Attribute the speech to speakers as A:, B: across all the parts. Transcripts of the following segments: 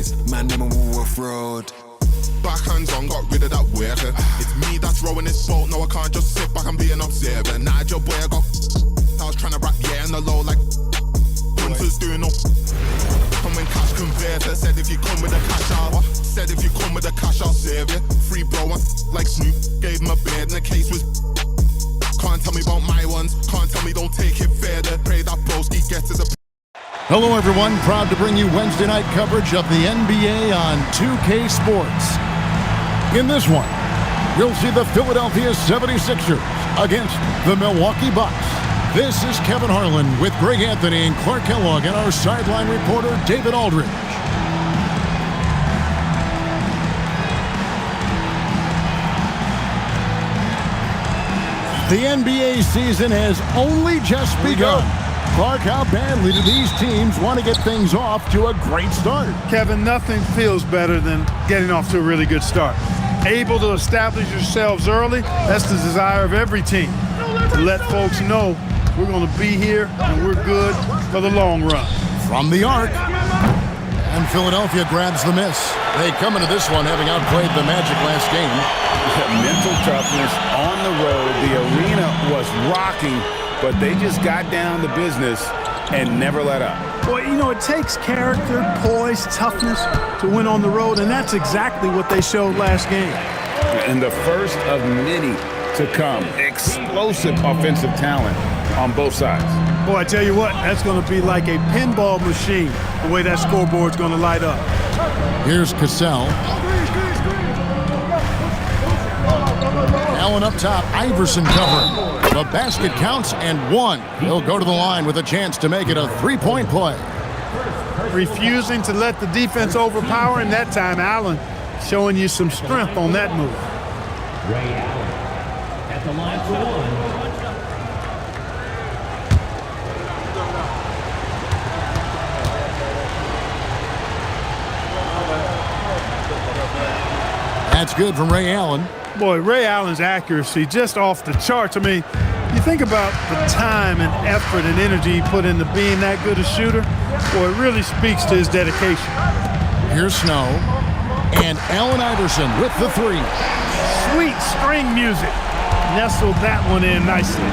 A: days, man, them all off-road.
B: Backhands on, got rid of that worker. It's me that's rowing this boat, no I can't just sit back and be an observer. Nigel boy, I was trying to rap, yeah, on the low like Hunters doing no. Come when cash converter, said if you come with a cash out. Said if you come with a cash I'll serve you. Free bro, like Snoop, gave him a beard and the case was. Can't tell me about my ones, can't tell me don't take it further. Pray that broski gets us a.
C: Hello everyone, proud to bring you Wednesday night coverage of the NBA on 2K Sports. In this one, you'll see the Philadelphia 76ers against the Milwaukee Bucks. This is Kevin Harlan with Greg Anthony and Clark Kellogg and our sideline reporter David Aldridge. The NBA season has only just begun. Clark, how badly do these teams want to get things off to a great start?
D: Kevin, nothing feels better than getting off to a really good start. Able to establish yourselves early, that's the desire of every team. To let folks know we're going to be here and we're good for the long run.
C: From the arc, and Philadelphia grabs the miss. They come into this one having outplayed the Magic last game.
E: Mental toughness on the road. The arena was rocking, but they just got down to business and never let up.
D: Boy, you know, it takes character, poise, toughness to win on the road, and that's exactly what they showed last game.
E: And the first of many to come. Explosive offensive talent on both sides.
D: Boy, I tell you what, that's going to be like a pinball machine, the way that scoreboard's going to light up.
C: Here's Cassell. Allen up top, Iverson covering. The basket counts and one. He'll go to the line with a chance to make it a three-point play.
D: Refusing to let the defense overpower him that time. Allen showing you some strength on that move.
F: Ray Allen at the line for one.
C: That's good from Ray Allen.
D: Boy, Ray Allen's accuracy just off the charts. I mean, you think about the time and effort and energy he put into being that good a shooter. Boy, it really speaks to his dedication.
C: Here's Snow. And Allen Iverson with the three.
D: Sweet string music. Nestled that one in nicely.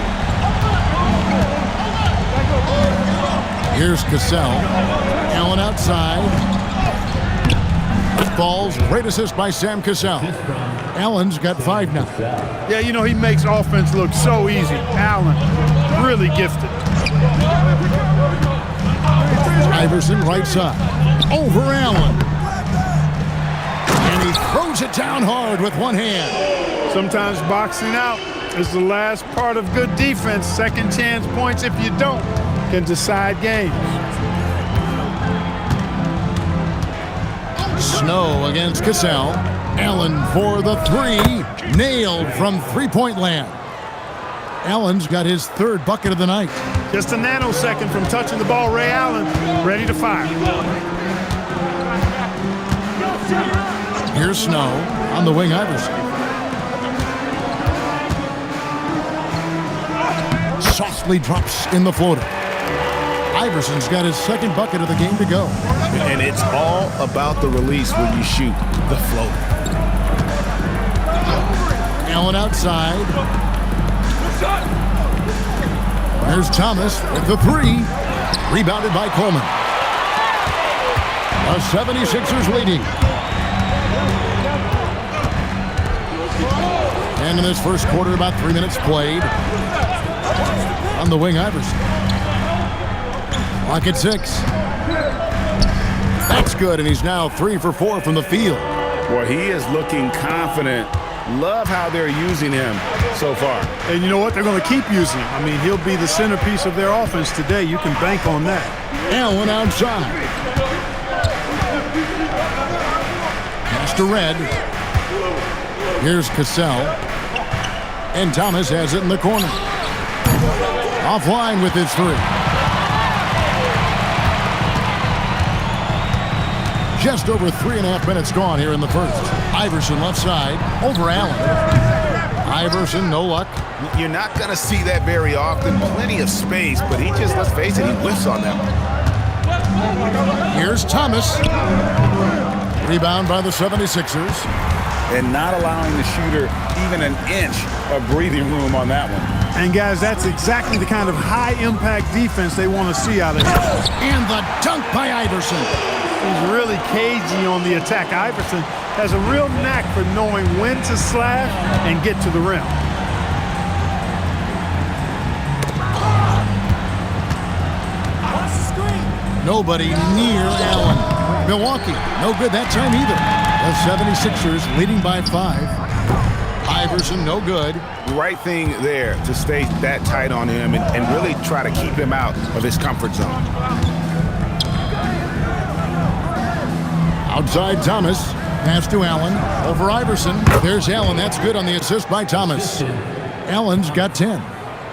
C: Here's Cassell. Allen outside. Falls. Great assist by Sam Cassell. Allen's got 5 now.
D: Yeah, you know, he makes offense look so easy. Allen, really gifted.
C: Iverson right side. Over Allen. And he throws it down hard with one hand.
D: Sometimes boxing out is the last part of good defense. Second chance points, if you don't, can decide games.
C: Snow against Cassell. Allen for the three. Nailed from three-point land. Allen's got his third bucket of the night.
D: Just a nanosecond from touching the ball. Ray Allen ready to fire.
C: Here's Snow on the wing. Iverson. Softly drops in the floater. Iverson's got his second bucket of the game to go.
E: And it's all about the release when you shoot the floater.
C: Allen outside. There's Thomas with the three. Rebounded by Coleman. The 76ers leading. And in this first quarter, about 3 minutes played. On the wing, Iverson. Clock at 6. That's good, and he's now 3 for 4 from the field.
E: Well, he is looking confident. Love how they're using him so far.
D: And you know what? They're going to keep using him. I mean, he'll be the centerpiece of their offense today. You can bank on that.
C: Allen outside. Pass to Red. Here's Cassell. And Thomas has it in the corner. Offline with his three. Just over 3.5 minutes gone here in the first. Iverson left side, over Allen. Iverson, no luck.
E: You're not going to see that very often. Plenty of space, but he just, let's face it, he whiffs on that one.
C: Here's Thomas. Rebound by the 76ers.
E: And not allowing the shooter even an inch of breathing room on that one.
D: And guys, that's exactly the kind of high-impact defense they want to see out of him.
C: And the dunk by Iverson.
D: He's really cagey on the attack. Iverson has a real knack for knowing when to slash and get to the rim.
C: Nobody near Allen. Milwaukee, no good that time either. The 76ers leading by 5. Iverson, no good.
E: Right thing there to stay that tight on him and really try to keep him out of his comfort zone.
C: Outside Thomas. Pass to Allen. Over Iverson. There's Allen. That's good on the assist by Thomas. Allen's got 10.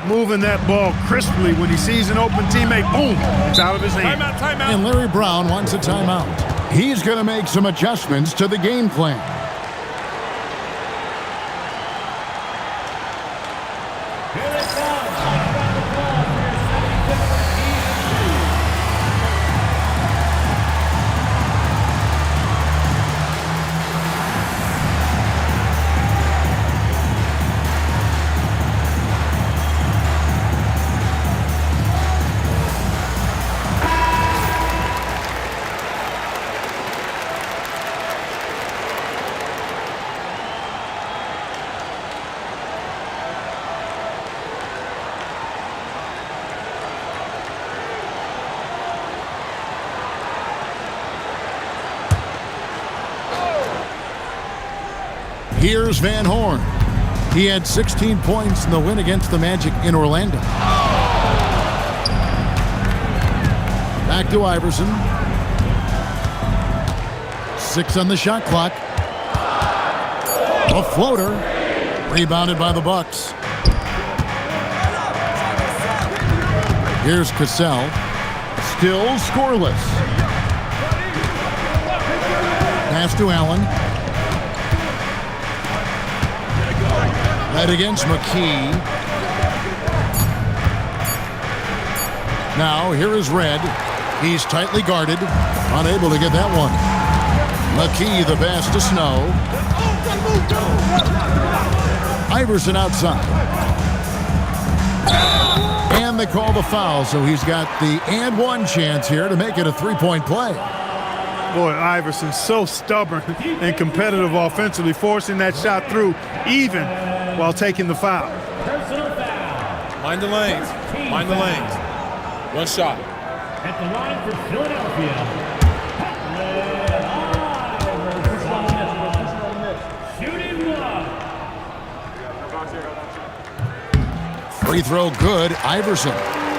D: Moving that ball crisply when he sees an open teammate. Boom! It's out of his hand.
E: Timeout.
C: And Larry Brown wants a timeout. He's going to make some adjustments to the game plan. Here's Van Horn. He had 16 points in the win against the Magic in Orlando. Back to Iverson. 6 on the shot clock. A floater. Rebounded by the Bucks. Here's Cassell. Still scoreless. Pass to Allen. Led against McKee. Now here is Red. He's tightly guarded. Unable to get that one. McKee the pass to Snow. Iverson outside. And they call the foul, so he's got the and one chance here to make it a three-point play.
D: Boy, Iverson's so stubborn and competitive offensively, forcing that shot through even while taking the foul.
G: Mind the lanes. Mind the lanes. One shot.
F: At the line for Philadelphia. Shooting one.
C: Free throw good, Iverson.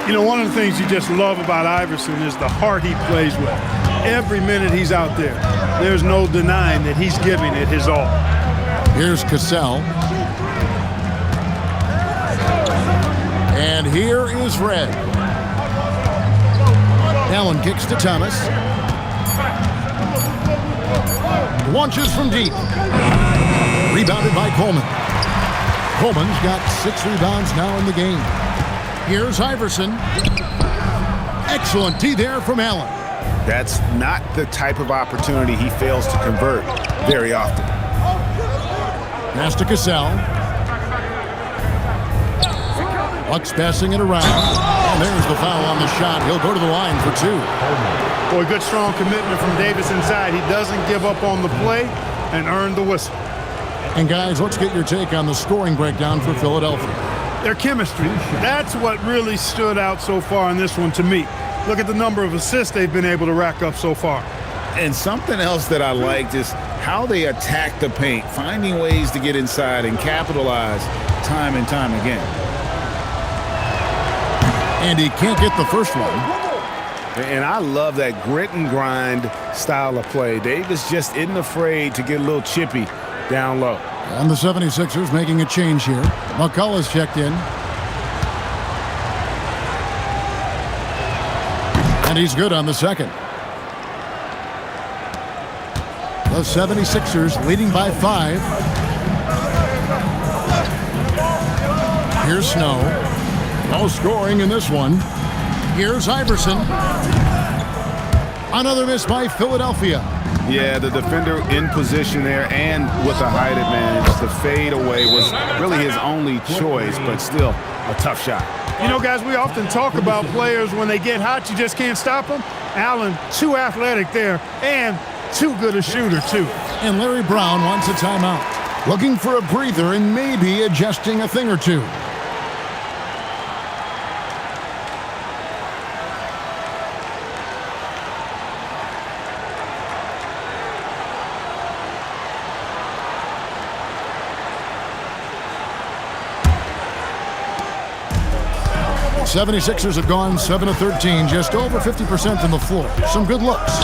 D: You know, one of the things you just love about Iverson is the heart he plays with. Every minute he's out there, there's no denying that he's giving it his all.
C: Here's Cassell. And here is Red. Allen kicks to Thomas. Launches from deep. Rebounded by Coleman. Coleman's got 6 rebounds now in the game. Here's Iverson. Excellent D there from Allen.
E: That's not the type of opportunity he fails to convert very often.
C: Pass to Cassell. Bucks passing it around. And there's the foul on the shot. He'll go to the line for 2.
D: Boy, good strong commitment from Davis inside. He doesn't give up on the play and earn the whistle.
C: And guys, let's get your take on the scoring breakdown for Philadelphia.
D: Their chemistry, that's what really stood out so far in this one to me. Look at the number of assists they've been able to rack up so far.
E: And something else that I liked is how they attack the paint, finding ways to get inside and capitalize time and time again.
C: And he can't get the first one.
E: And I love that grit and grind style of play. Davis just isn't afraid to get a little chippy down low.
C: And the 76ers making a change here. McCullough's checked in. And he's good on the second. The 76ers leading by 5. Here's Snow. No scoring in this one. Here's Iverson. Another miss by Philadelphia.
E: Yeah, the defender in position there and with the height advantage. The fade away was really his only choice, but still a tough shot.
D: You know, guys, we often talk about players when they get hot, you just can't stop them. Allen, too athletic there and too good a shooter, too.
C: And Larry Brown wants a timeout. Looking for a breather and maybe adjusting a thing or two. The 76ers have gone 7 of 13, just over 50% from the floor. Some good looks.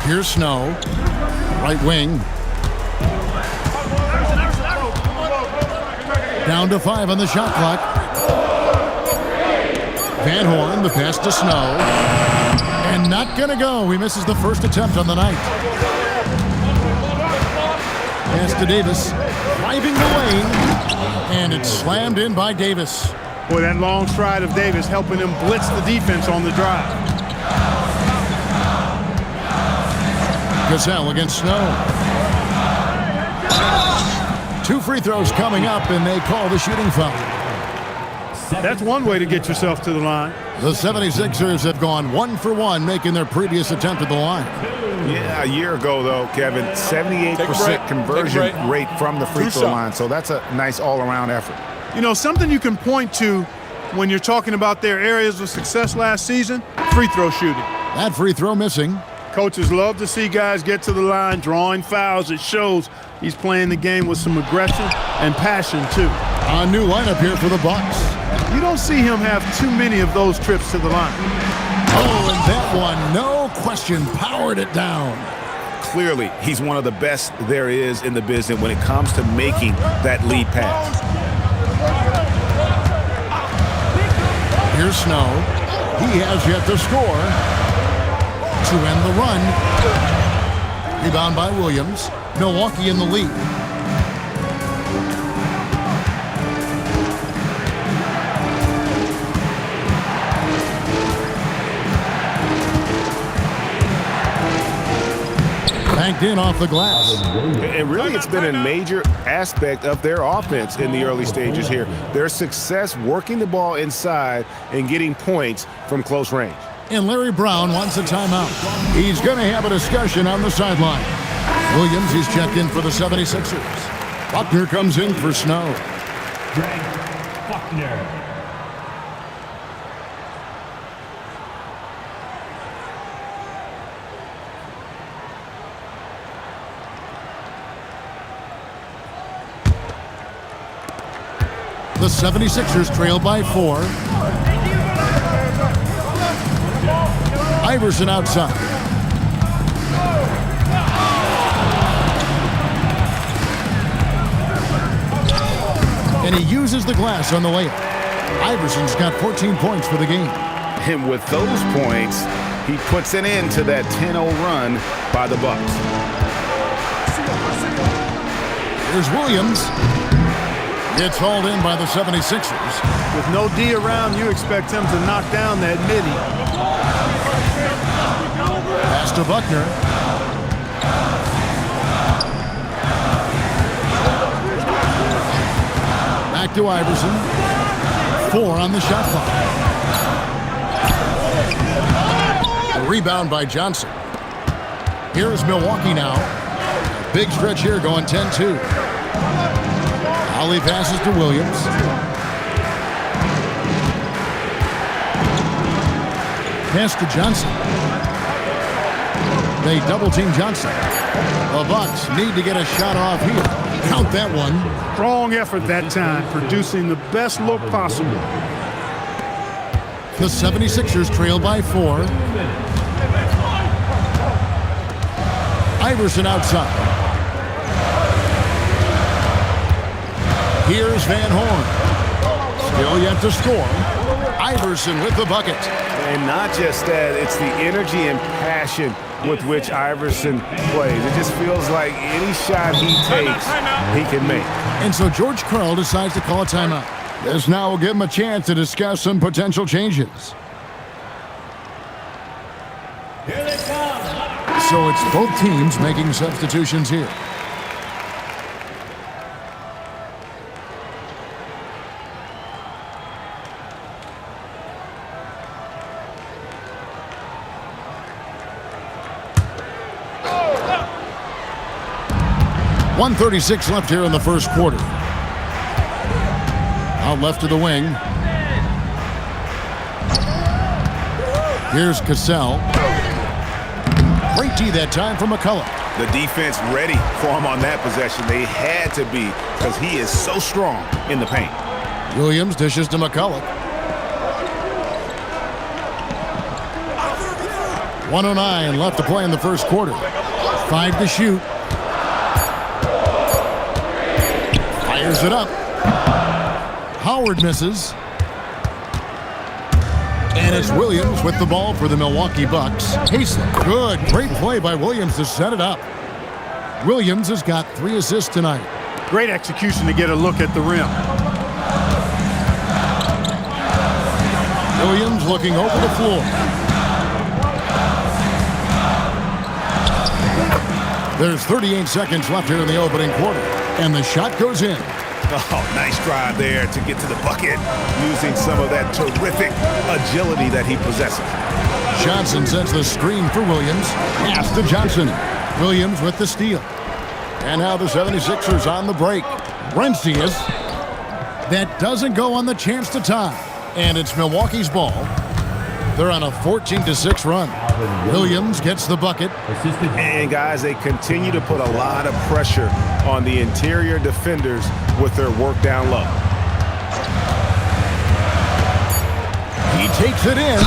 C: Here's Snow, right wing. Down to 5 on the shot clock. Van Horn, the pass to Snow. And not gonna go. He misses the first attempt on the night. Pass to Davis, driving the lane. And it's slammed in by Davis.
D: Boy, that long stride of Davis helping him blitz the defense on the drive.
C: Gazelle against Snow. 2 free throws coming up, and they call the shooting foul.
D: That's one way to get yourself to the line.
C: The 76ers have gone 1 for 1, making their previous attempt at the line.
E: Yeah, a year ago, though, Kevin, 78% conversion rate from the free throw line. So that's a nice all-around effort.
D: You know, something you can point to when you're talking about their areas of success last season, free throw shooting.
C: That free throw missing.
D: Coaches love to see guys get to the line, drawing fouls. It shows he's playing the game with some aggression and passion, too.
C: A new lineup here for the Bucks.
D: You don't see him have too many of those trips to the line.
C: Oh, and that one, no question, powered it down.
E: Clearly, he's one of the best there is in the business when it comes to making that lead pass.
C: Here's Snow. He has yet to score to end the run. Rebound by Williams. Milwaukee in the lead. Banked in off the glass.
E: And really, it's been a major aspect of their offense in the early stages here. Their success working the ball inside and getting points from close range.
C: And Larry Brown wants a timeout. He's going to have a discussion on the sideline. Williams, he's checked in for the 76ers. Buckner comes in for Snow.
F: Greg Buckner.
C: The 76ers trail by 4. Iverson outside. And he uses the glass on the layup. Iverson's got 14 points for the game.
E: And with those points, he puts an end to that 10-0 run by the Bucks.
C: Here's Williams. It's hauled in by the 76ers.
D: With no D around, you expect him to knock down that midi.
C: Pass to Buckner. Back to Iverson. 4 on the shot clock. A rebound by Johnson. Here's Milwaukee now. Big stretch here going 10-2. Ollie passes to Williams. Pass to Johnson. They double-team Johnson. The Bucks need to get a shot off here. Count that one.
D: Strong effort that time, producing the best look possible.
C: The 76ers trail by 4. Iverson outside. Here's Van Horn. Still yet to score. Iverson with the bucket.
E: And not just that, it's the energy and passion with which Iverson plays. It just feels like any shot he takes, he can make.
C: And so George Karl decides to call a timeout. This now will give him a chance to discuss some potential changes. So it's both teams making substitutions here. .136 left here in the first quarter. Out left to the wing. Here's Cassell. Great D that time for McCullough.
E: The defense ready for him on that possession. They had to be because he is so strong in the paint.
C: Williams dishes to McCullough. 1:09 left to play in the first quarter. 5 to shoot. Fires it up. Howard misses. And it's Williams with the ball for the Milwaukee Bucks. Haslett, good, great play by Williams to set it up. Williams has got 3 assists tonight.
D: Great execution to get a look at the rim.
C: Williams looking over the floor. There's 38 seconds left here in the opening quarter. And the shot goes in.
E: Oh, nice drive there to get to the bucket, using some of that terrific agility that he possesses.
C: Johnson sends the screen for Williams. Pass to Johnson. Williams with the steal. And now the 76ers on the break. Rencius. That doesn't go on the chance to tie. And it's Milwaukee's ball. They're on a 14-6 run. Williams gets the bucket.
E: And guys, they continue to put a lot of pressure on the interior defenders with their work down low.
C: He takes it in.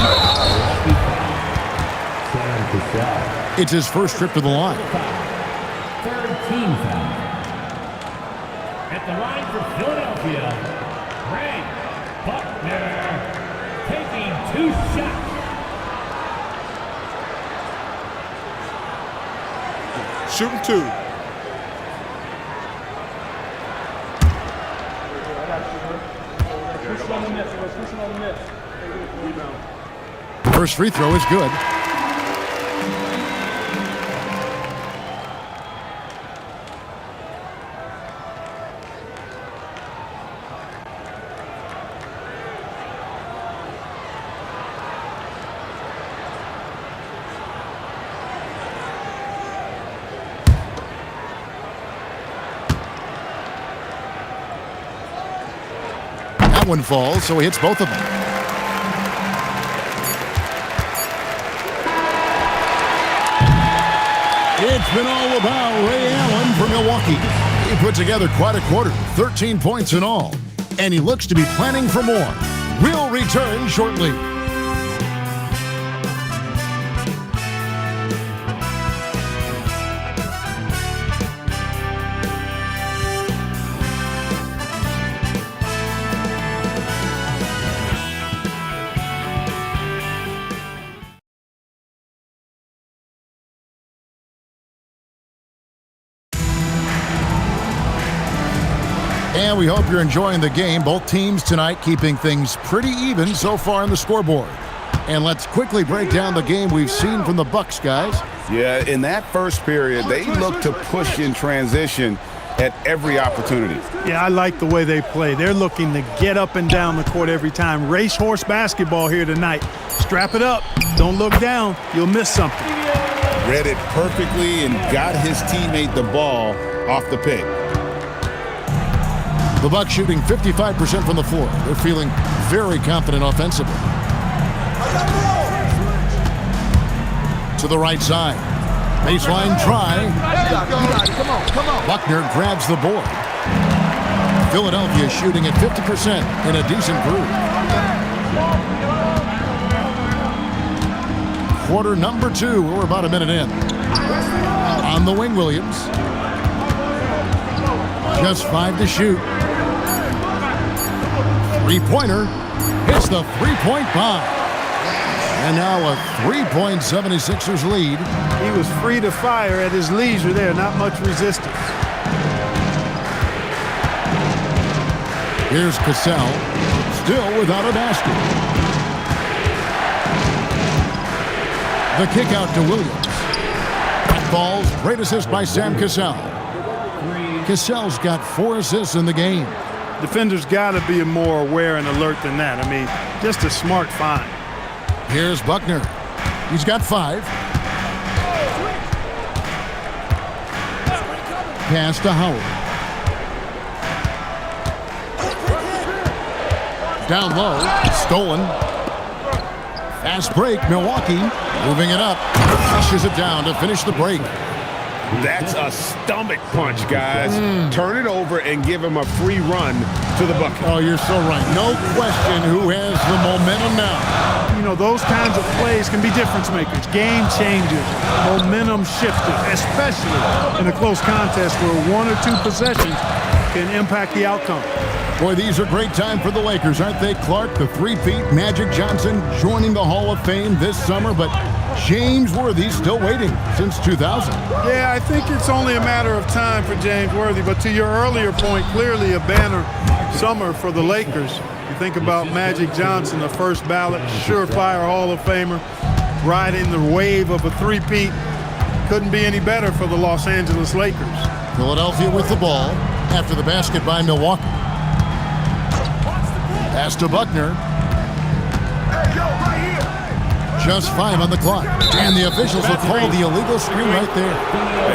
C: It's his first trip to the line.
F: Third team foul. At the line for Philadelphia, Greg Buckner taking 2 shots.
G: Shooting 2.
C: First free throw is good. That one falls, so he hits both of them. It's been all about Ray Allen for Milwaukee. He put together quite a quarter, 13 points in all, and he looks to be planning for more. We'll return shortly. And we hope you're enjoying the game. Both teams tonight keeping things pretty even so far on the scoreboard. And let's quickly break down the game we've seen from the Bucks, guys.
H: Yeah, in that first period, they looked to push in transition at every opportunity.
D: Yeah, I like the way they play. They're looking to get up and down the court every time. Racehorse basketball here tonight. Strap it up. Don't look down. You'll miss something.
H: Read it perfectly and got his teammate the ball off the pick.
C: The Bucks shooting 55% from the floor. They're feeling very confident offensively. To the right side. Baseline try. Buckner grabs the board. Philadelphia shooting at 50% in a decent groove. Quarter number 2. We're about a minute in. On the wing, Williams. Just 5 to shoot. Three-pointer hits the three-point bomb. And now a 3-point 76ers lead.
D: He was free to fire at his leisure there. Not much resistance.
C: Here's Cassell, still without a basket. The kick out to Williams. Falls, great assist by Sam Cassell. Cassell's got 4 assists in the game.
D: Defenders got to be more aware and alert than that. I mean, just a smart find.
C: Here's Buckner. He's got 5. Pass to Howard. Down low, stolen. Fast break, Milwaukee moving it up. Pushes it down to finish the break.
E: That's a stomach punch, guys. Turn it over and give him a free run to the bucket.
C: Oh, you're so right. No question who has the momentum now.
D: You know, those kinds of plays can be difference makers, game changers, momentum shifters, especially in a close contest where 1 or 2 possessions can impact the outcome.
C: Boy, these are great time for the Lakers, aren't they, Clark? The three-peat Magic Johnson joining the Hall of Fame this summer, but James Worthy's still waiting since 2000.
D: Yeah, I think it's only a matter of time for James Worthy, but to your earlier point, clearly a banner summer for the Lakers. You think about Magic Johnson, the first ballot, surefire Hall of Famer, riding the wave of a three-peat. Couldn't be any better for the Los Angeles Lakers.
C: Philadelphia with the ball after the basket by Milwaukee. Pass to Buckner. Just 5 on the clock. And the officials will call the illegal screen right there.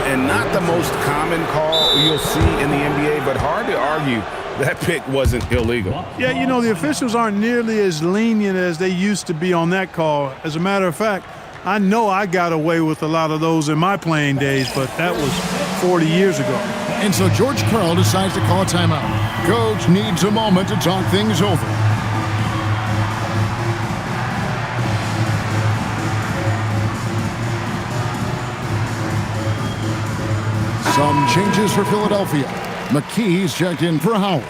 H: And not the most common call you'll see in the NBA, but hard to argue that pick wasn't illegal.
D: Yeah, you know, the officials aren't nearly as lenient as they used to be on that call. As a matter of fact, I know I got away with a lot of those in my playing days, but that was 40 years ago.
C: And so George Karl decides to call a timeout. Coach needs a moment to talk things over. Some changes for Philadelphia. McKee's checked in for Howard.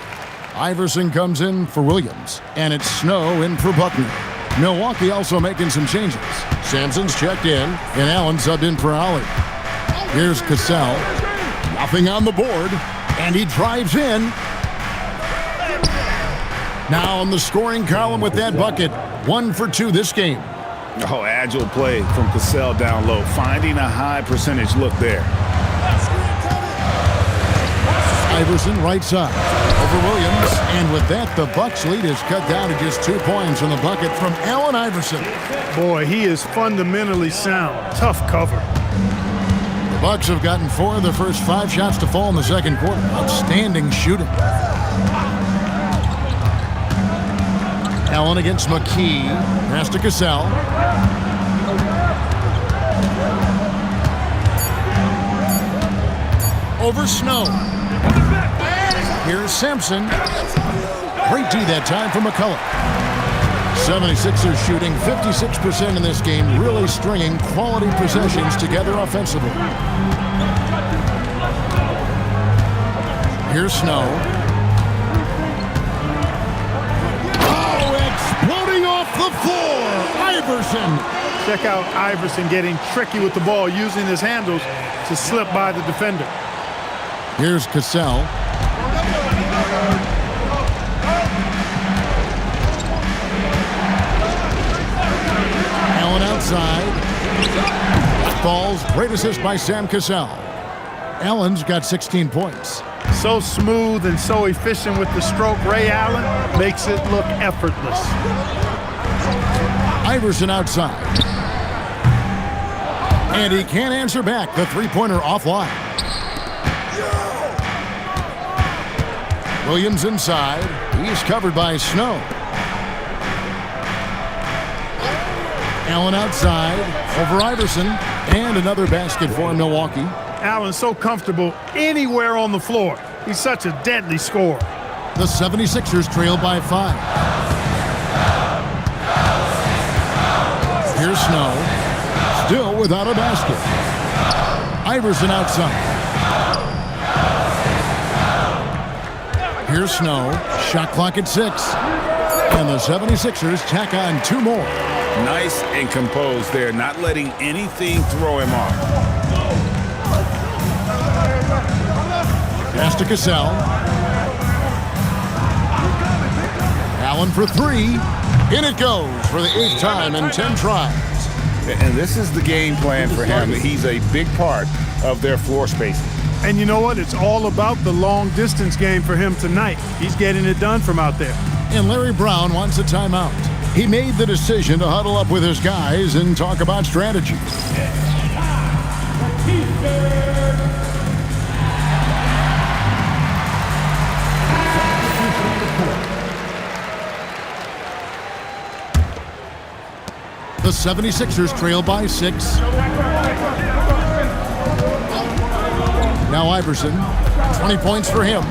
C: Iverson comes in for Williams. And it's Snow in for Buckner. Milwaukee also making some changes. Sampson's checked in, and Allen subbed in for Ollie. Here's Cassell. Nothing on the board, and he drives in. Now on the scoring column with that bucket. 1 for 2 this game.
H: Oh, agile play from Cassell down low, finding a high percentage look there.
C: Iverson right side over Williams, and with that, the Bucks lead is cut down to just 2 points on the bucket from Allen Iverson.
D: Boy, he is fundamentally sound. Tough cover.
C: The Bucks have gotten 4 of their first 5 shots to fall in the second quarter. Outstanding shooting. Allen against McKee. Pass to Cassell. Over Snow. Here's Sampson. Great D that time for McCullough. 76ers shooting 56% in this game, really stringing quality possessions together offensively. Here's Snow. Oh, exploding off the floor. Iverson.
D: Check out Iverson getting tricky with the ball, using his handles to slip by the defender.
C: Here's Cassell. Allen outside. Falls. Great assist by Sam Cassell. Allen's got 16 points.
D: So smooth and so efficient with the stroke. Ray Allen makes it look effortless.
C: Iverson outside. And he can't answer back. The three-pointer offline. Williams inside. He's covered by Snow. Allen outside over Iverson. And another basket for Milwaukee.
D: Allen's so comfortable anywhere on the floor. He's such a deadly scorer.
C: The 76ers trail by 5. Here's Snow. Still without a basket. Iverson outside. Here's Snow. Shot clock at 6. And the 76ers tack on 2 more.
H: Nice and composed there, not letting anything throw him off.
C: Pass to Cassell. Allen for 3. In it goes for the 8th time in 10 tries.
H: And this is the game plan for him. He's a big part of their floor spacing.
D: And you know what? It's all about the long distance game for him tonight. He's getting it done from out there.
C: And Larry Brown wants a timeout. He made the decision to huddle up with his guys and talk about strategy. The 76ers trail by 6. Now Iverson, 20 points for him.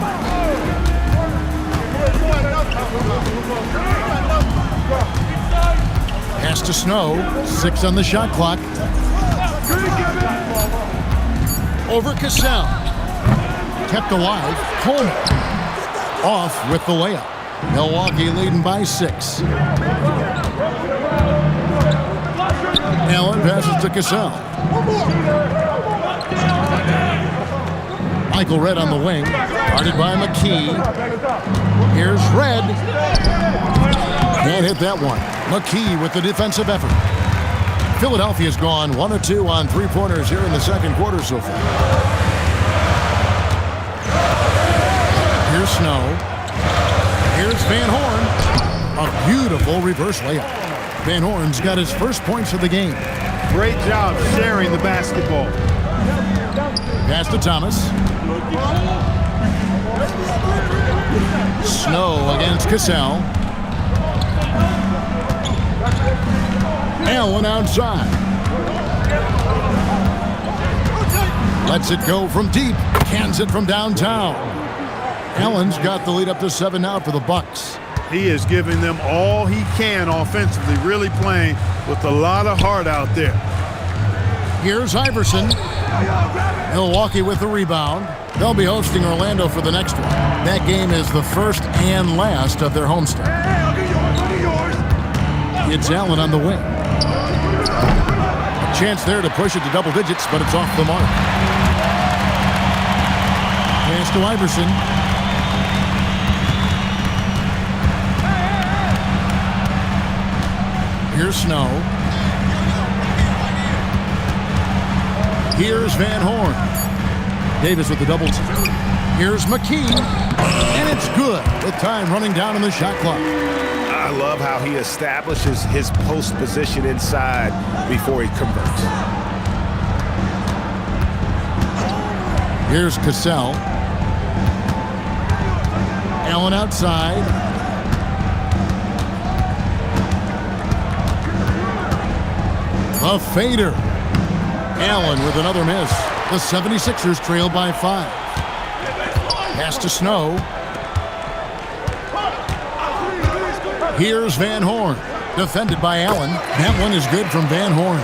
C: Pass to Snow, 6 on the shot clock. Over Cassell. Kept alive, Coleman. Off with the layup. Milwaukee leading by 6. Allen passes to Cassell. Michael Redd on the wing, guarded by McKee. Here's Redd. Can't hit that one. McKee with the defensive effort. Philadelphia's gone 1 of 2 on three-pointers here in the second quarter so far. Here's Snow. Here's Van Horn. A beautiful reverse layup. Van Horn's got his first points of the game.
D: Great job sharing the basketball.
C: Pass to Thomas. Snow against Cassell. Allen outside. Lets it go from deep. Cans it from downtown. Allen's got the lead up to 7 now for the Bucks.
D: He is giving them all he can offensively, really playing with a lot of heart out there.
C: Here's Iverson. Milwaukee with the rebound. They'll be hosting Orlando for the next one. That game is the first and last of their homestand. It's Allen on the wing. A chance there to push it to double digits, but it's off the mark. Pass to Iverson. Here's Snow. Here's Van Horn. Davis with the double team. Here's McKee. And it's good with time running down on the shot clock.
H: I love how he establishes his post position inside before he converts.
C: Here's Cassell. Allen outside. A fader. Allen with another miss. The 76ers trail by 5. Pass to Snow. Here's Van Horn. Defended by Allen. That one is good from Van Horn.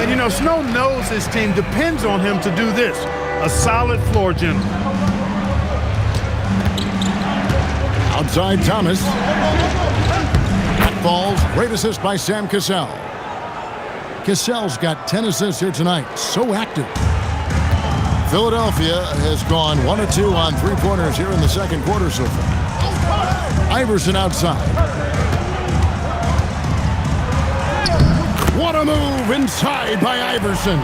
D: And you know, Snow knows his team depends on him to do this. A solid floor general.
C: Outside Thomas. That falls. Great assist by Sam Cassell. Cassell's got 10 assists here tonight. So active. Philadelphia has gone 1 of 2 on three-pointers here in the second quarter so far. Iverson outside. What a move inside by Iverson.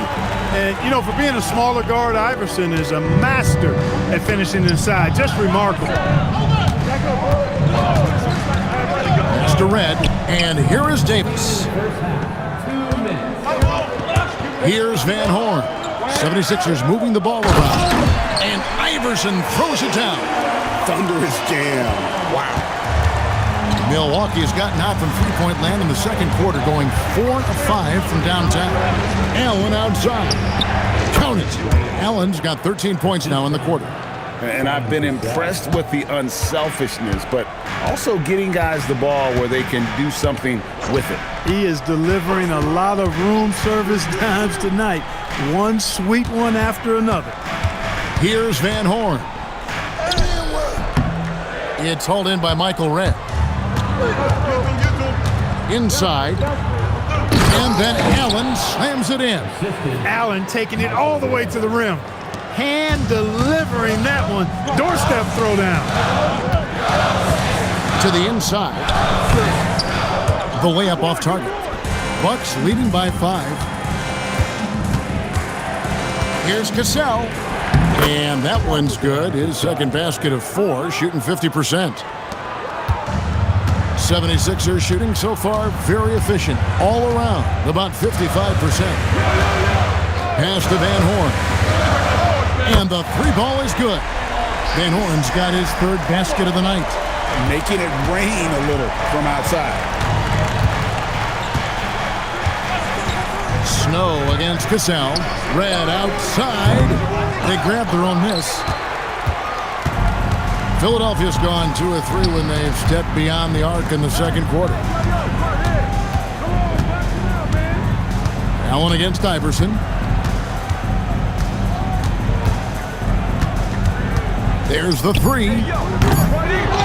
D: And, you know, for being a smaller guard, Iverson is a master at finishing inside. Just remarkable.
C: Mr. Redd, and here is Davis. Here's Van Horn. 76ers moving the ball around. And Iverson throws it down.
H: Thunderous jam. Wow.
C: Milwaukee has gotten out from three-point land in the second quarter, going 4 of 5 from downtown. Allen outside. Count it. Allen's got 13 points now in the quarter.
H: And I've been impressed with the unselfishness, but also getting guys the ball where they can do something with it.
D: He is delivering a lot of room service dimes tonight. One sweet one after another.
C: Here's Van Horn. It's hauled in by Michael Redd. Inside. And then Allen slams it in.
D: Allen taking it all the way to the rim. Hand delivering that one. Doorstep throwdown.
C: To the inside. The layup off target. Bucks leading by 5. Here's Cassell. And that one's good. His second basket of 4, shooting 50%. 76ers shooting so far very efficient all around, about 55%. Pass to Van Horn. And the 3 ball is good. Van Horn's got his 3rd basket of the night.
H: Making it rain a little from outside.
C: Snow against Cassell. Red outside. They grab their own miss. Philadelphia's gone 2 of 3 when they've stepped beyond the arc in the second quarter. Allen against Iverson. There's the 3.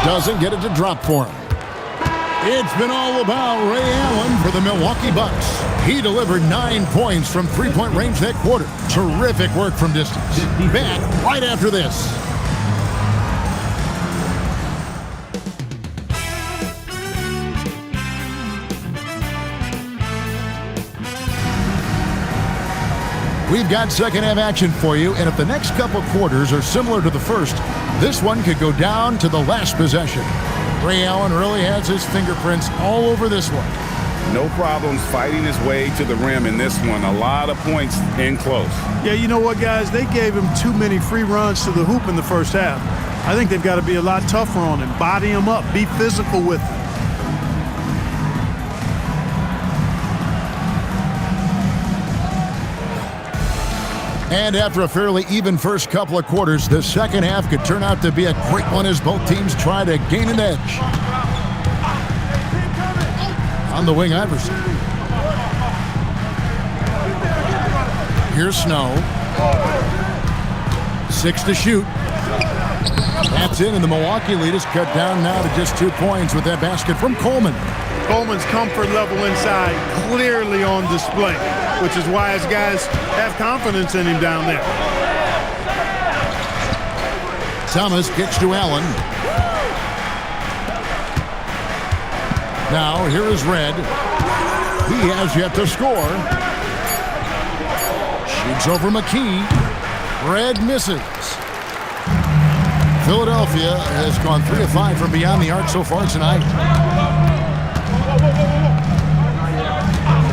C: Doesn't get it to drop for him. It's been all about Ray Allen for the Milwaukee Bucks. He delivered 9 points from three-point range that quarter. Terrific work from distance. Back right after this. We've got second-half action for you, and if the next couple quarters are similar to the first, this one could go down to the last possession. Ray Allen really has his fingerprints all over this one.
H: No problems fighting his way to the rim in this one. A lot of points in close.
D: Yeah, you know what, guys? They gave him too many free runs to the hoop in the first half. I think they've got to be a lot tougher on him. Body him up. Be physical with him.
C: And after a fairly even first couple of quarters, the second half could turn out to be a great one as both teams try to gain an edge. On the wing, Iverson. Here's Snow. 6 to shoot. That's in, and the Milwaukee lead is cut down now to just 2 points with that basket from Coleman.
D: Coleman's comfort level inside clearly on display, which is why his guys have confidence in him down there.
C: Thomas kicks to Allen. Now here is Red. He has yet to score. Shoots over McKee. Red misses. Philadelphia has gone 3 of 5 from beyond the arc so far tonight.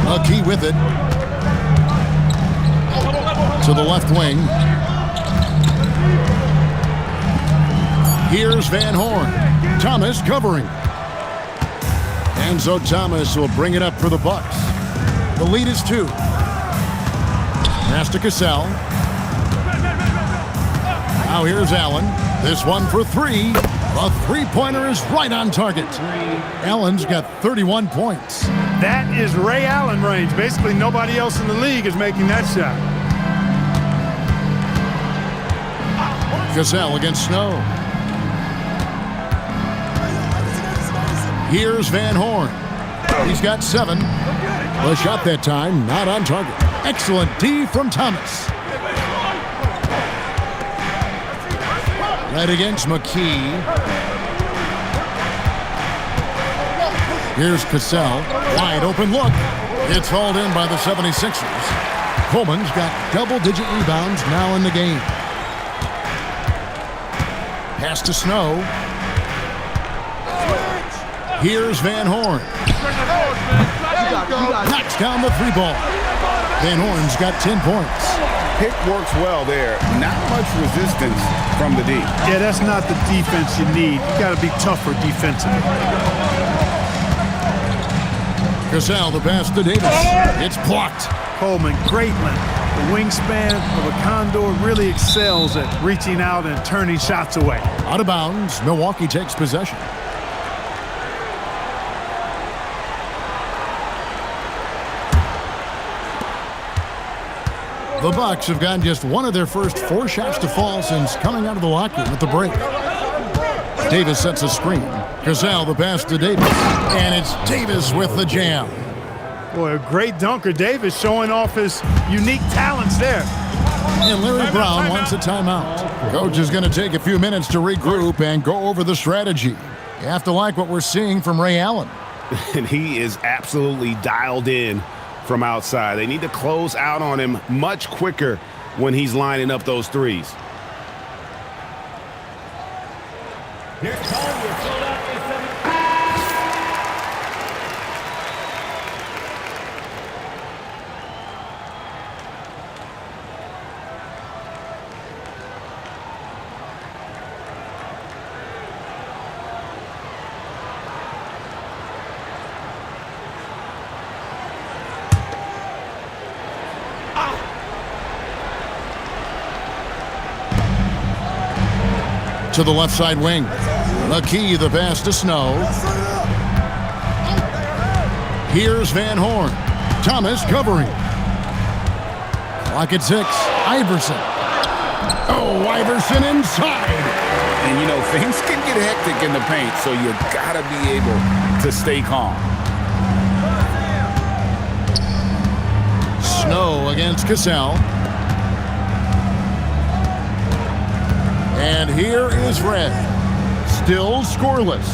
C: McKee with it. To the left wing. Here's Van Horn. Thomas covering. And so Thomas will bring it up for the Bucks. The lead is 2. Pass to Cassell. Now here's Allen. This one for 3. The three-pointer is right on target. Allen's got 31 points.
D: That is Ray Allen range. Basically, nobody else in the league is making that shot.
C: Cassell against Snow. Here's Van Horn. He's got 7. The shot that time, not on target. Excellent D from Thomas. Right against McKee. Here's Cassell. Wide open look. It's hauled in by the 76ers. Coleman's got double-digit rebounds now in the game. Pass to Snow. Here's Van Horn. Knocks down the 3 ball. Van Horn's got 10 points.
H: Pick works well there. Not much resistance from the D.
D: Yeah, that's not the defense you need. You got to be tougher defensively.
C: Cassell, the pass to Davis. It's blocked.
D: Coleman, great length. The wingspan of a Condor really excels at reaching out and turning shots away.
C: Out of bounds, Milwaukee takes possession. The Bucks have gotten just one of their first 4 shots to fall since coming out of the locker room at the break. Davis sets a screen. Cassell, the pass to Davis. And it's Davis with the jam.
D: Boy, a great dunker. Davis showing off his unique talents there.
C: And Larry Brown wants a timeout. Coach is going to take a few minutes to regroup and go over the strategy. You have to like what we're seeing from Ray Allen.
E: and he is absolutely dialed in from outside. They need to close out on him much quicker when he's lining up those threes.
F: Here's calling your Philadelphia 7.
C: To the left side wing. McKee, the pass to Snow. Here's Van Horn. Thomas covering. Clock at 6. Iverson. Oh, Iverson inside.
H: And, you know, things can get hectic in the paint, so you got to be able to stay calm.
C: Snow against Cassell. And here is Red. Still scoreless.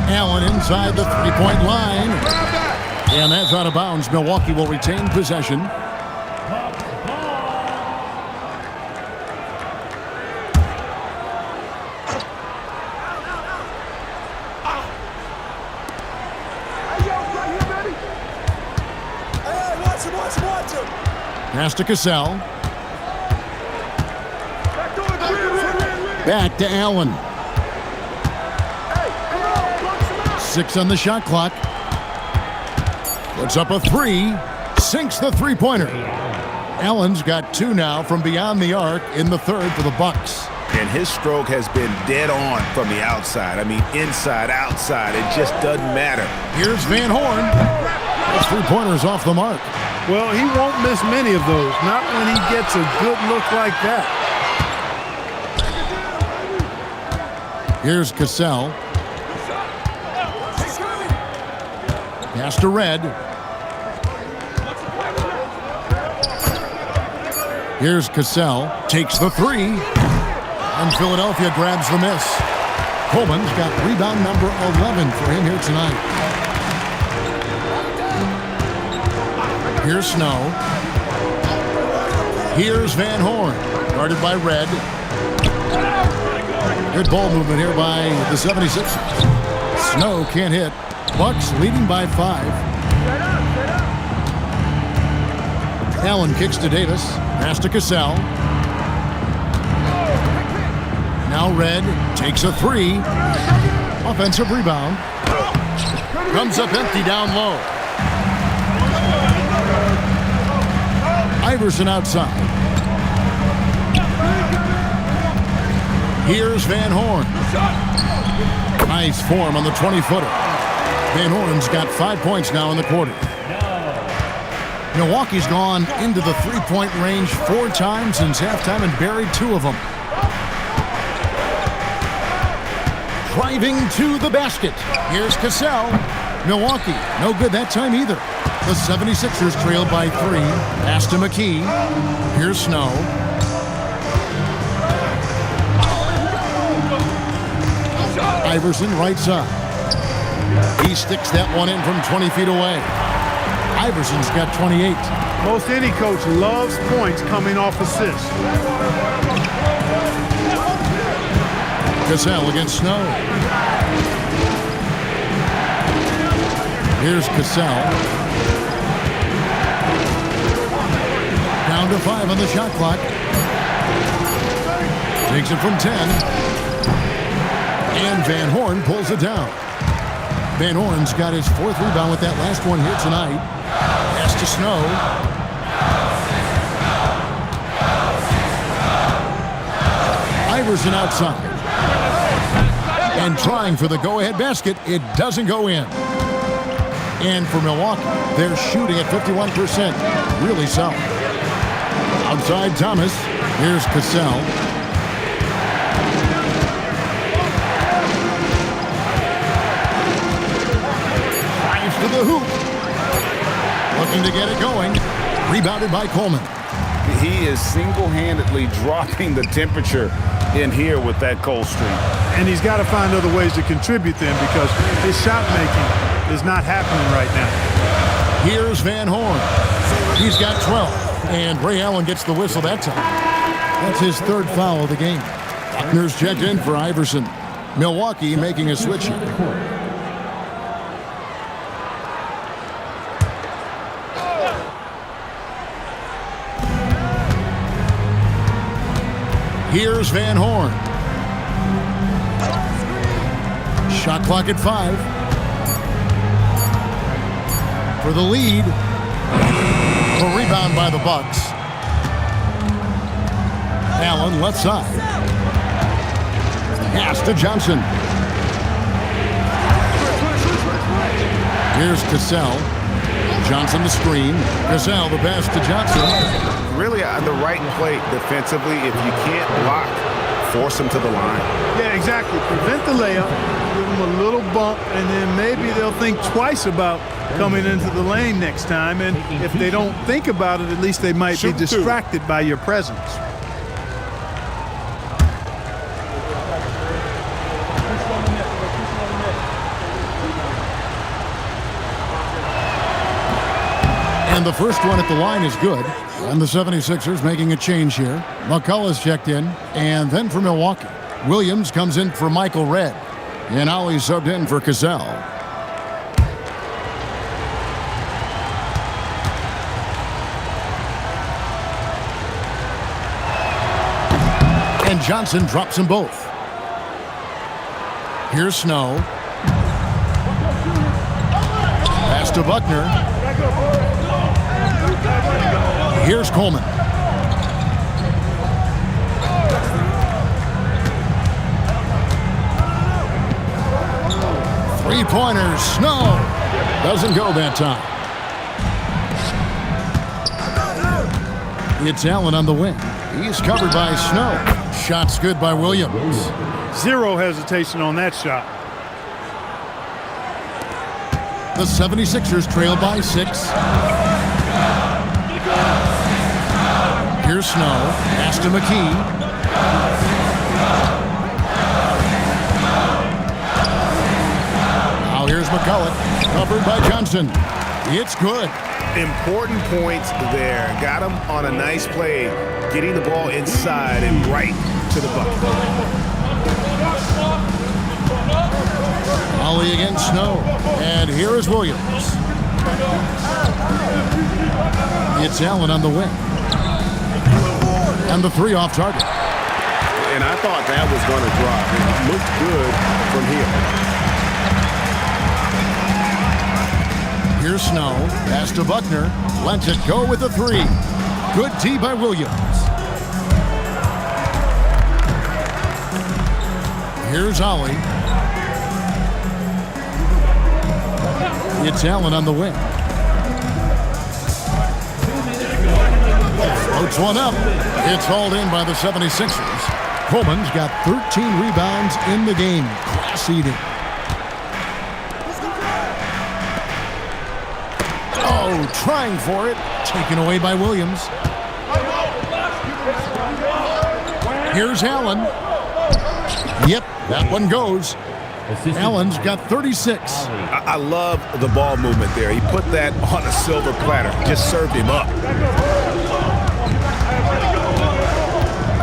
C: Allen inside the three-point line. And that's out of bounds. Milwaukee will retain possession. Pass to Cassell. Back to Allen. 6 on the shot clock. Puts up a 3. Sinks the three-pointer. Allen's got 2 now from beyond the arc in the third for the Bucks.
E: And his stroke has been dead on from the outside. I mean, inside, outside. It just doesn't matter.
C: Here's Van Horn. Those three-pointers off the mark.
D: Well, he won't miss many of those. Not when he gets a good look like that.
C: Here's Cassell. Pass to Red. Here's Cassell. Takes the 3. And Philadelphia grabs the miss. Coleman's got rebound number 11 for him here tonight. Here's Snow. Here's Van Horn. Guarded by Red. Good ball movement here by the 76ers. Snow can't hit. Bucks leading by 5. Allen kicks to Davis. Pass to Cassell. Now Red takes a 3. Offensive rebound. Comes up empty down low. Iverson outside. Here's Van Horn. Nice form on the 20-footer. Van Horn's got 5 points now in the quarter. Milwaukee's gone into the three-point range 4 times since halftime and buried 2 of them. Driving to the basket. Here's Cassell. Milwaukee, no good that time either. The 76ers trailed by 3. Pass to McKee. Here's Snow. Iverson right side. He sticks that one in from 20 feet away. Iverson's got 28.
D: Most any coach loves points coming off assists.
C: Cassell against Snow. Here's Cassell. Down to 5 on the shot clock. Takes it from 10. And Van Horn pulls it down. Van Horn's got his 4th rebound with that last one here tonight. Pass to Snow. Iverson outside. And trying for the go-ahead basket. It doesn't go in. And for Milwaukee, they're shooting at 51%. Really solid. Outside Thomas. Here's Cassell. Drives to the hoop. Looking to get it going. Rebounded by Coleman.
H: He is single-handedly dropping the temperature in here with that cold streak.
D: And he's got to find other ways to contribute then, because his shot making is not happening right now.
C: Here's Van Horn. He's got 12. And Ray Allen gets the whistle that time. That's his third foul of the game. Buckner's checked in for Iverson. Milwaukee making a switch here. Here's Van Horn. Shot clock at 5. For the lead. A rebound by the Bucks. Allen left side. Pass to Johnson. Here's Cassell. Johnson the screen. Cassell the pass to Johnson.
E: Really on the right plate defensively. If you can't block, force them to the line.
D: Yeah, exactly. Prevent the layup, give them a little bump, and then maybe they'll think twice about coming into the lane next time. And if they don't think about it, at least they might be distracted by your presence.
C: And the first one at the line is good. And the 76ers making a change here. McCullough's checked in. And then for Milwaukee, Williams comes in for Michael Redd. And Ali subbed in for Cassell. And Johnson drops them both. Here's Snow. Pass to Buckner. Here's Coleman. Three-pointers. Snow. Doesn't go that time. It's Allen on the wing. He's covered by Snow. Shot's good by Williams.
D: Zero hesitation on that shot.
C: The 76ers trail by 6. Here's Snow. Pass to McKee. Now here's McCullough. Covered by Johnson. It's good.
E: Important points there. Got him on a nice play, getting the ball inside and right to the bucket.
C: Ollie against Snow. And here is Williams. It's Allen on the wing. And the 3 off target.
E: And I thought that was going to drop. It looked good from here.
C: Here's Snow. Pass to Buckner. Lets it go with the 3. Good D by Williams. Here's Ollie. It's Allen on the wing. Floats one up. It's hauled in by the 76ers. Coleman's got 13 rebounds in the game. Class eating. Oh, trying for it. Taken away by Williams. Here's Allen. Yep, that one goes. Allen's got 36.
E: I love the ball movement there. He put that on a silver platter. Just served him up.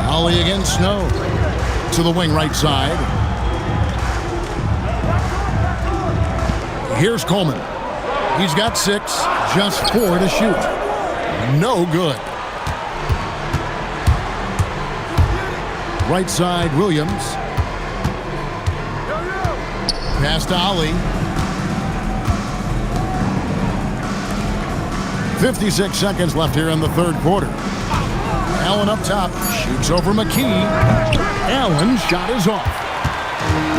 C: Ollie against Snow. To the wing right side. Here's Coleman. He's got 6. Just 4 to shoot. No good. Right side, Williams. Pass to Ollie. 56 seconds left here in the third quarter. Allen up top. Shoots over McKee. Allen's shot is off.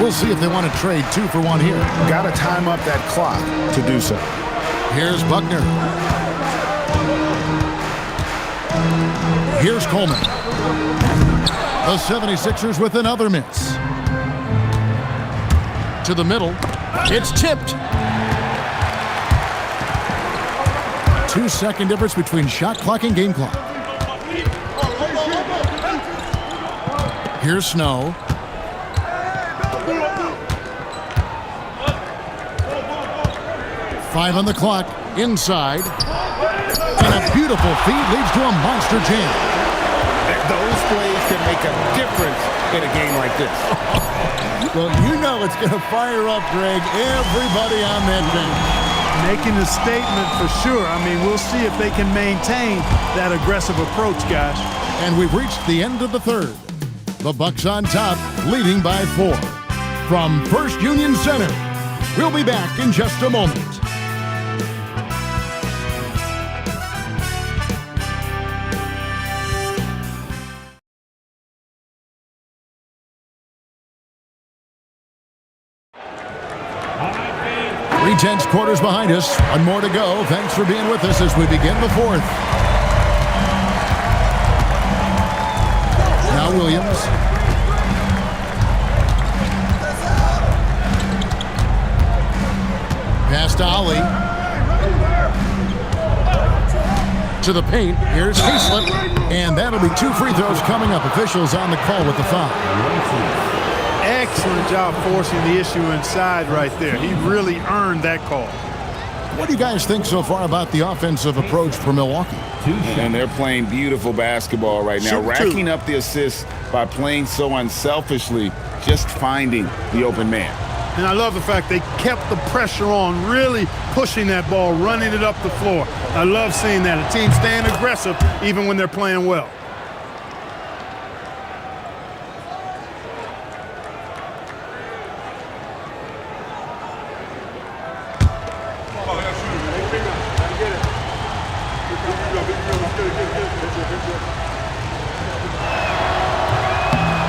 C: We'll see if they want to trade 2 for 1 here.
E: Got to time up that clock to do so.
C: Here's Buckner. Here's Coleman. The 76ers with another miss. To the middle. It's tipped. 2-second difference between shot clock and game clock. Here's Snow. 5 on the clock, inside. And a beautiful feed leads to a monster jam.
H: Those plays can make a difference in a game like this.
C: Well, you know it's going to fire up, Greg, everybody on that bench.
D: Making a statement for sure. I mean, we'll see if they can maintain that aggressive approach, guys.
C: And we've reached the end of the third. The Bucks on top, leading by 4. From First Union Center, we'll be back in just a moment. Tense quarters behind us. One more to go. Thanks for being with us as we begin the fourth. Now Williams. Pass to Ali. To the paint. Here's Hayslip. And that'll be 2 free throws coming up. Officials on the call with the foul.
D: Excellent job forcing the issue inside right there. He really earned that call.
C: What do you guys think so far about the offensive approach for Milwaukee?
H: And they're playing beautiful basketball right now, racking up the assists by playing so unselfishly, just finding the open man.
D: And I love the fact they kept the pressure on, really pushing that ball, running it up the floor. I love seeing that. A team staying aggressive even when they're playing well.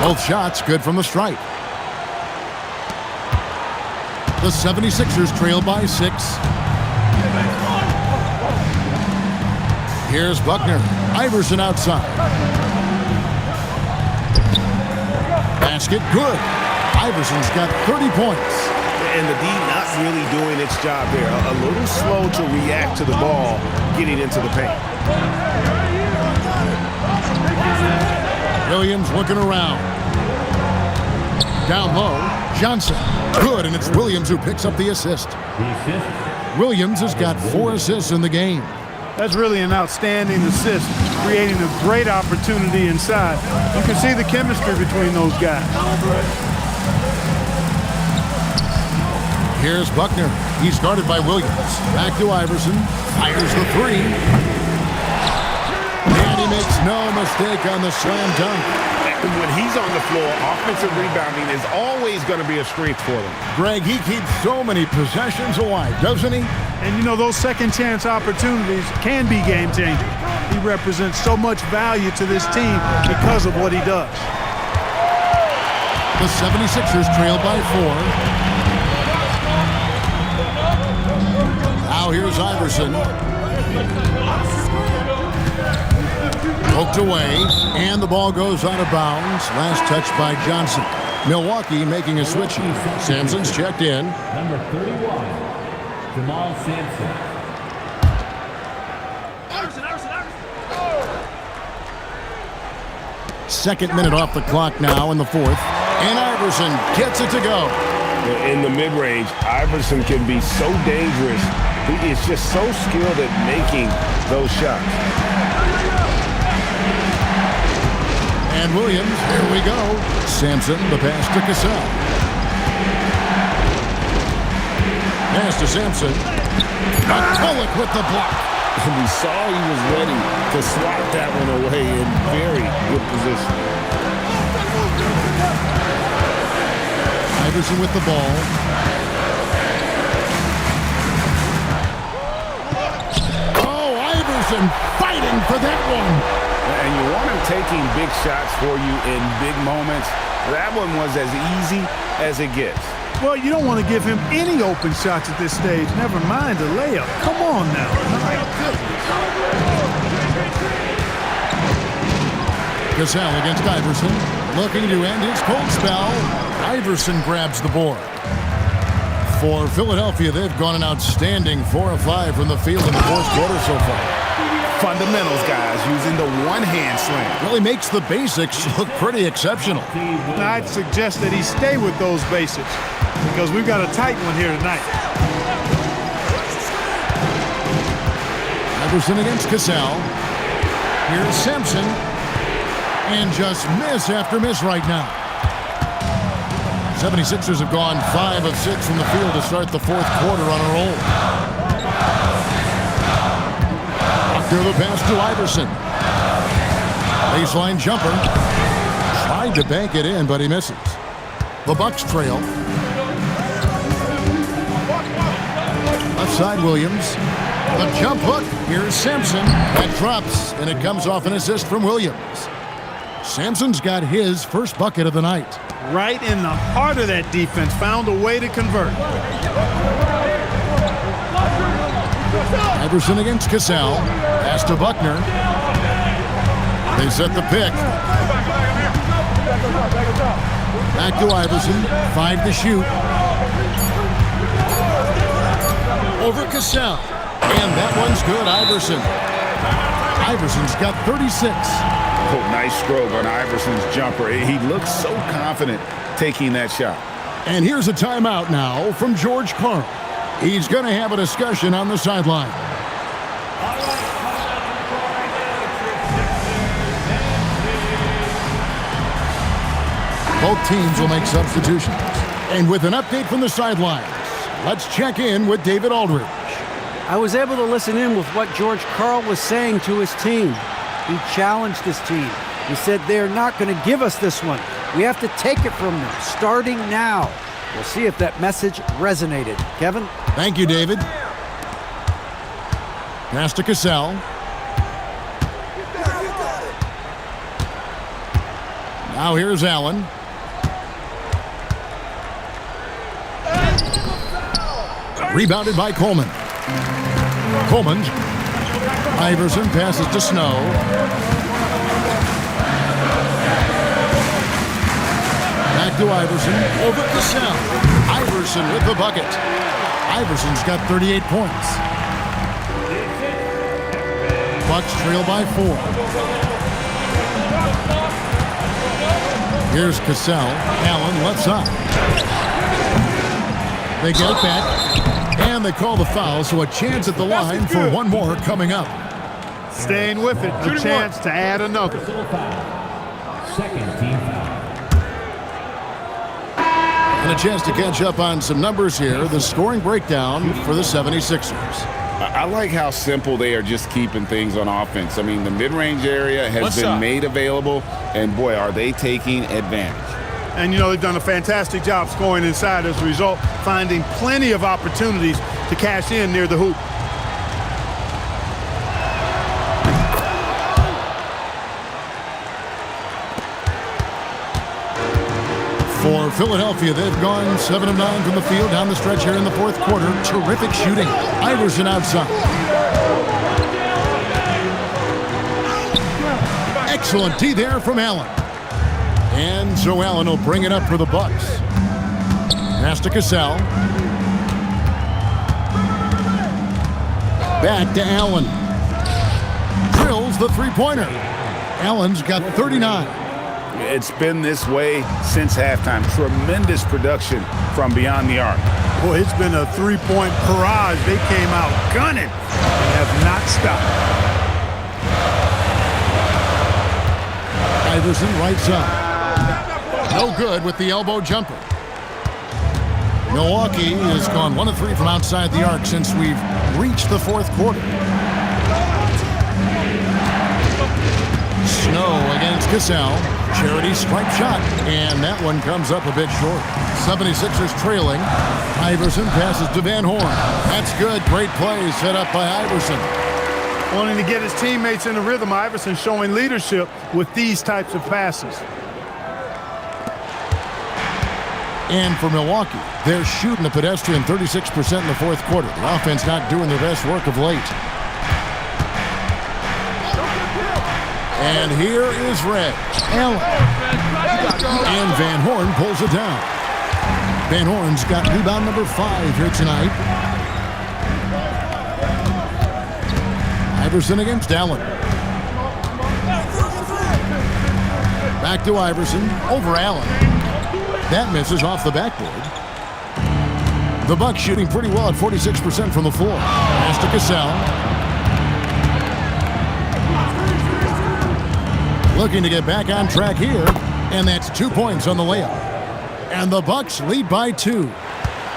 C: Both shots good from the stripe. The 76ers trail by 6. Here's Buckner. Iverson outside. Basket good. Iverson's got 30 points.
E: And the D not really doing its job there. A little slow to react to the ball getting into the paint.
C: Williams looking around. Down low, Johnson. Good, and it's Williams who picks up the assist. Williams has got 4 assists in the game.
D: That's really an outstanding assist, creating a great opportunity inside. You can see the chemistry between those guys.
C: Here's Buckner. He's guarded by Williams. Back to Iverson. Fires the 3. And he makes no mistake on the slam dunk.
E: When he's on the floor, offensive rebounding is always going to be a strength for them.
C: Greg, he keeps so many possessions alive, doesn't he?
D: And, you know, those second chance opportunities can be game changers. He represents so much value to this team because of what he does.
C: The 76ers trail by 4. Now here's Iverson. Poked away, and the ball goes out of bounds. Last touch by Johnson. Milwaukee making a switch. Sampson's checked in.
F: Number 31, Jamal Sampson.
C: Second minute off the clock now in the fourth. And Iverson gets it to go.
E: In the mid-range, Iverson can be so dangerous. He is just so skilled at making those shots.
C: And Williams, here we go. Sampson, the pass to Cassell. Pass to Sampson. McCulloch with the block.
H: And we saw he was ready to swat that one away in very good position.
C: Iverson with the ball. Oh, Iverson fighting for that one.
E: And you want him taking big shots for you in big moments. That one was as easy as it gets.
D: Well, you don't want to give him any open shots at this stage. Never mind a layup. Come on now.
C: Cassell against Iverson. Looking to end his cold spell. Iverson grabs the board. For Philadelphia, they've gone an outstanding 4 of 5 from the field in the fourth quarter so far.
E: Fundamentals, guys, using the one-hand slam.
C: Really makes the basics look pretty exceptional.
D: Now, I'd suggest that he stay with those basics because we've got a tight one here tonight.
C: Iverson against Cassell. Here's Sampson. And just miss after miss right now. 76ers have gone 5 of 6 from the field to start the fourth quarter on a roll. After the pass to Iverson. Baseline jumper. Tried to bank it in, but he misses. The Bucks trail. Left side, Williams. The jump hook. Here's Sampson. That drops, and it comes off an assist from Williams. Sampson's got his first bucket of the night.
D: Right in the heart of that defense. Found a way to convert.
C: Iverson against Cassell. Pass to Buckner. They set the pick. Back to Iverson. 5 to shoot. Over Cassell. And that one's good, Iverson. Iverson's got 36.
H: Oh, nice stroke on Iverson's jumper. He looks so confident taking that shot.
C: And here's a timeout now from George Karl. He's going to have a discussion on the sideline. Both teams will make substitutions. And with an update from the sidelines, let's check in with David Aldridge.
I: I was able to listen in with what George Karl was saying to his team. He challenged his team. He said they're not going to give us this one. We have to take it from them, starting now. We'll see if that message resonated. Kevin?
C: Thank you, David. Pass to Cassell. Now here's Allen. Rebounded by Coleman. Coleman. Iverson passes to Snow. Back to Iverson. Over Cassell. Iverson with the bucket. Iverson's got 38 points. Bucks trail by 4. Here's Cassell. Allen left side. They get it back. And they call the foul, so a chance at the line for one more coming up.
D: Staying with it, a chance to add another.
F: Second team foul.
C: And a chance to catch up on some numbers here. The scoring breakdown for the 76ers.
H: I like how simple they are just keeping things on offense. I mean, the mid-range area has been made available, and boy, are they taking advantage.
D: And, you know, they've done a fantastic job scoring inside as a result, finding plenty of opportunities to cash in near the hoop.
C: For Philadelphia, they've gone 7 of 9 from the field down the stretch here in the fourth quarter. Terrific shooting. Iverson outside. Excellent D there from Allen. And so Allen will bring it up for the Bucks. Pass to Cassell. Back to Allen. Drills the three-pointer. Allen's got 39.
H: It's been this way since halftime. Tremendous production from beyond the arc.
D: Boy, it's been a three-point barrage. They came out gunning and have not stopped.
C: Iverson right side. No good with the elbow jumper. Milwaukee has gone 1 of 3 from outside the arc since we've reached the fourth quarter. Snow against Cassell. Charity stripe shot. And that one comes up a bit short. 76ers trailing. Iverson passes to Van Horn. That's good. Great play set up by Iverson.
D: Wanting to get his teammates in the rhythm, Iverson showing leadership with these types of passes.
C: And for Milwaukee, they're shooting a pedestrian 36% in the fourth quarter. The offense not doing their best work of late. And here is Red. Allen. And Van Horn pulls it down. Van Horn's got rebound number 5 here tonight. Iverson against Allen. Back to Iverson. Over Allen. That misses off the backboard. The Bucks shooting pretty well at 46% from the floor. Pass to Cassell. Looking to get back on track here, and that's 2 points on the layup. And the Bucks lead by 2.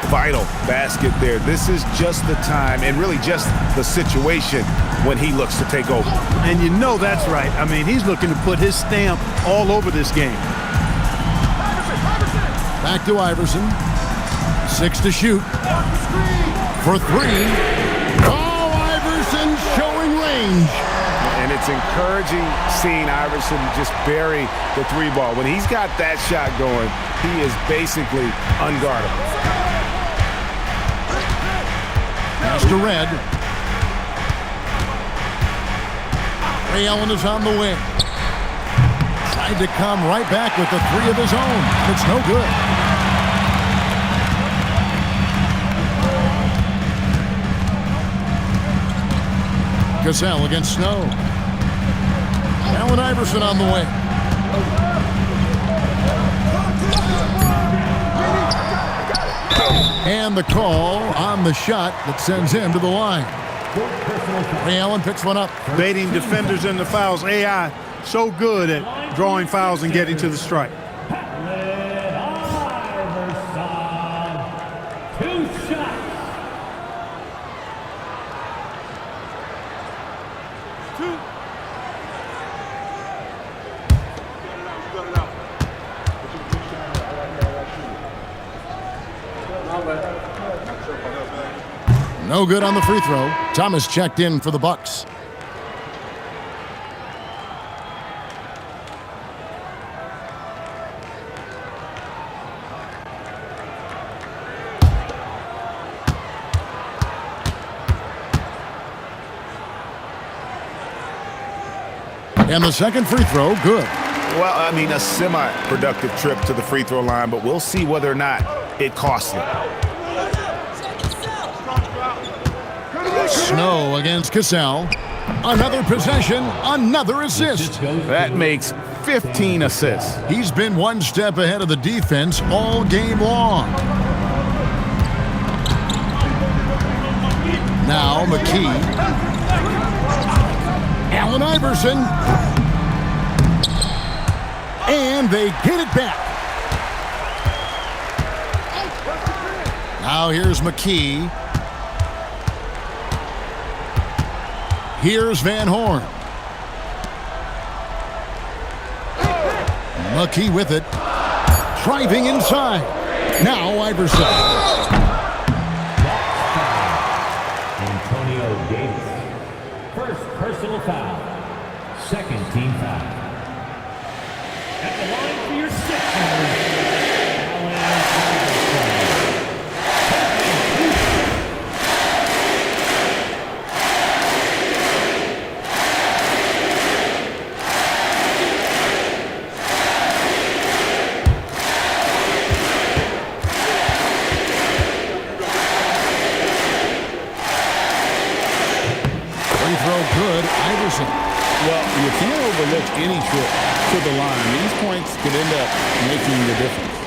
E: Vital basket there. This is just the time and really just the situation when he looks to take over.
D: And you know that's right. I mean, he's looking to put his stamp all over this game.
C: Back to Iverson. 6 to shoot. For 3. Oh, Iverson showing range.
E: And it's encouraging seeing Iverson just bury the 3 ball. When he's got that shot going, he is basically unguardable.
C: Pass to Red. Ray Allen is on the wing. Tried to come right back with the 3 of his own. It's no good. Cassell against Snow. Allen Iverson on the wing. And the call on the shot that sends him to the line. Ray Allen picks one up.
D: Baiting defenders into fouls. AI so good at drawing fouls and getting to the strike.
C: No good on the free throw. Thomas checked in for the Bucks. And the second free throw, good.
E: Well, I mean, a semi-productive trip to the free throw line, but we'll see whether or not it costs him.
C: Snow against Cassell. Another possession, another assist.
E: That makes 15 assists.
C: He's been one step ahead of the defense all game long. Now McKee. Allen Iverson. And they get it back. Now here's McKee. Here's Van Horn. McKee with it. Driving inside. Now Iverson.
F: Antonio Davis. First personal foul. Second team foul. At the line for your second.
C: Good, Iverson.
H: Well, you can't overlook any trip to the line. These points could end up making the difference.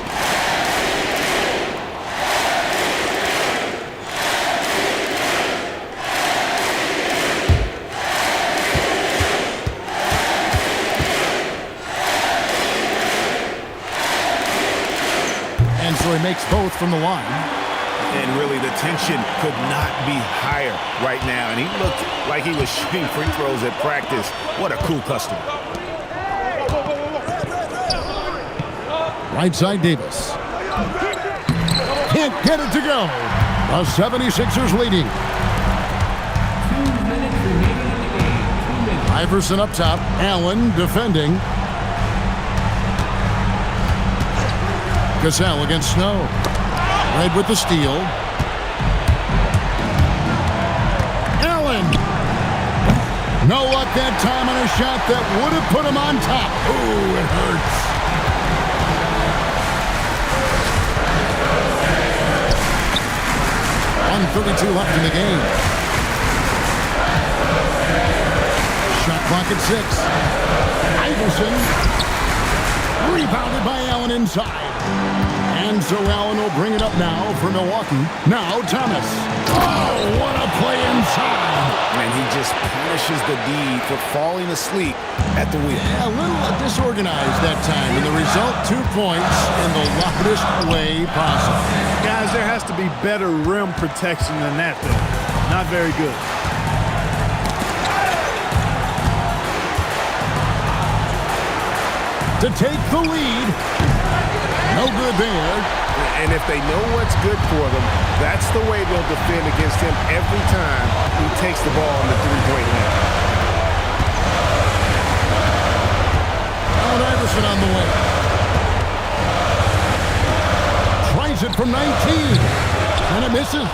C: And so he makes both from the line.
E: And really, the tension could not be higher right now. And he looked like he was shooting free throws at practice. What a cool customer.
C: Right side Davis. Can't get it to go. The 76ers leading.
F: 2 minutes remaining in the game. 2 minutes.
C: Iverson up top. Allen defending. Cassell against Snow. Red with the steal. Allen. No luck that time on a shot that would have put him on top. Ooh, it hurts. .132 left in the game. Shot clock at 6. Iverson. Rebounded by Allen inside. And so Allen will bring it up now for Milwaukee. Now Thomas. Oh, what a play inside.
E: And he just punishes the D for falling asleep at the wheel.
C: Yeah, a little disorganized that time, and the result, 2 points in the loudest way possible.
D: Guys, there has to be better rim protection than that, though. Not very good.
C: To take the lead. No good there.
E: And if they know what's good for them, that's the way they'll defend against him every time he takes the ball in the three-point line.
C: Allen Iverson on the way. Tries it from 19. And it misses.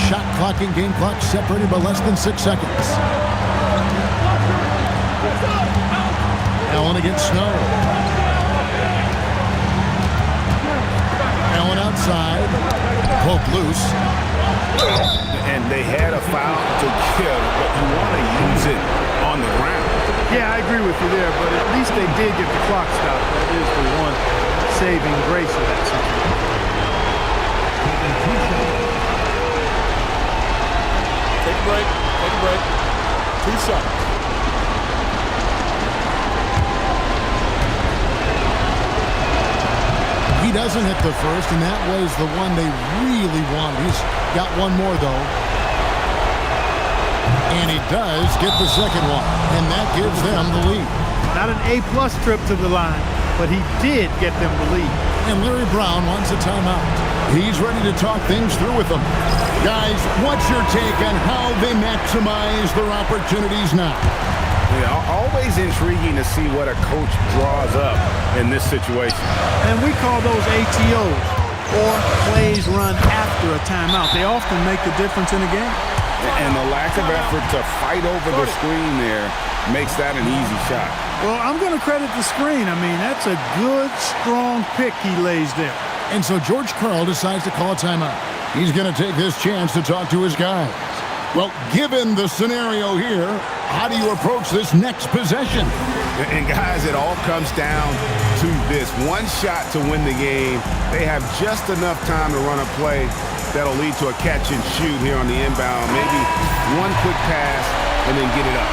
C: Shot clock and game clock separated by less than 6 seconds. Allen against Snow. Allen outside. Poke loose.
E: And they had a foul to give, but you want to use it on the ground.
D: Yeah, I agree with you there, but at least they did get the clock stopped. That is the one saving grace of that situation.
G: Take a break. Take a break. 2 shots.
C: He doesn't hit the first, and that was the one they really wanted. He's got one more, though. And he does get the second one, and that gives them the lead.
D: Not an A-plus trip to the line, but he did get them the lead.
C: And Larry Brown wants a timeout. He's ready to talk things through with them. Guys, what's your take on how they maximize their opportunities now?
E: Yeah, always intriguing to see what a coach draws up in this situation.
D: And we call those ATOs, or plays run after a timeout. They often make the difference in a game.
E: And the lack of effort to fight over the screen there makes that an easy shot.
D: Well, I'm going to credit the screen. I mean, that's a good, strong pick he lays there.
C: And so George Karl decides to call a timeout. He's going to take this chance to talk to his guys. Well, given the scenario here, how do you approach this next possession?
E: And guys, it all comes down to this. One shot to win the game. They have just enough time to run a play that'll lead to a catch and shoot here on the inbound. Maybe one quick pass and then get it up.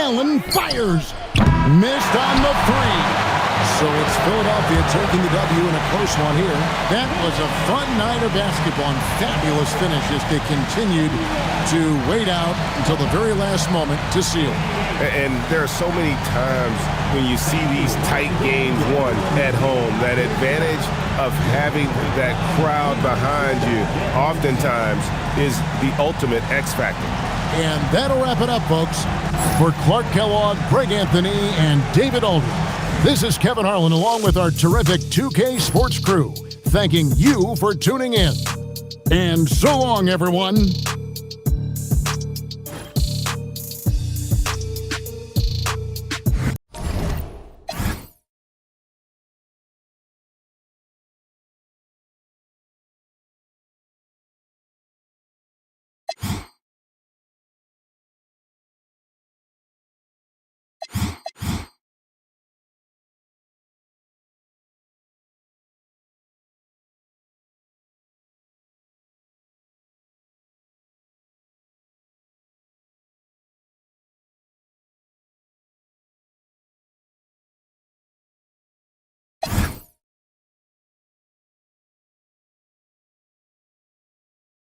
C: Allen fires. Missed on the three. So it's Philadelphia taking the W in a close one here. That was a fun night of basketball and fabulous finish as they continued to wait out until the very last moment to seal.
E: And there are so many times when you see these tight games won at home, that advantage of having that crowd behind you oftentimes is the ultimate X factor.
C: And that'll wrap it up, folks. For Clark Kellogg, Greg Anthony, and David Aldridge, this is Kevin Harlan along with our terrific 2K Sports crew, thanking you for tuning in. And so long, everyone.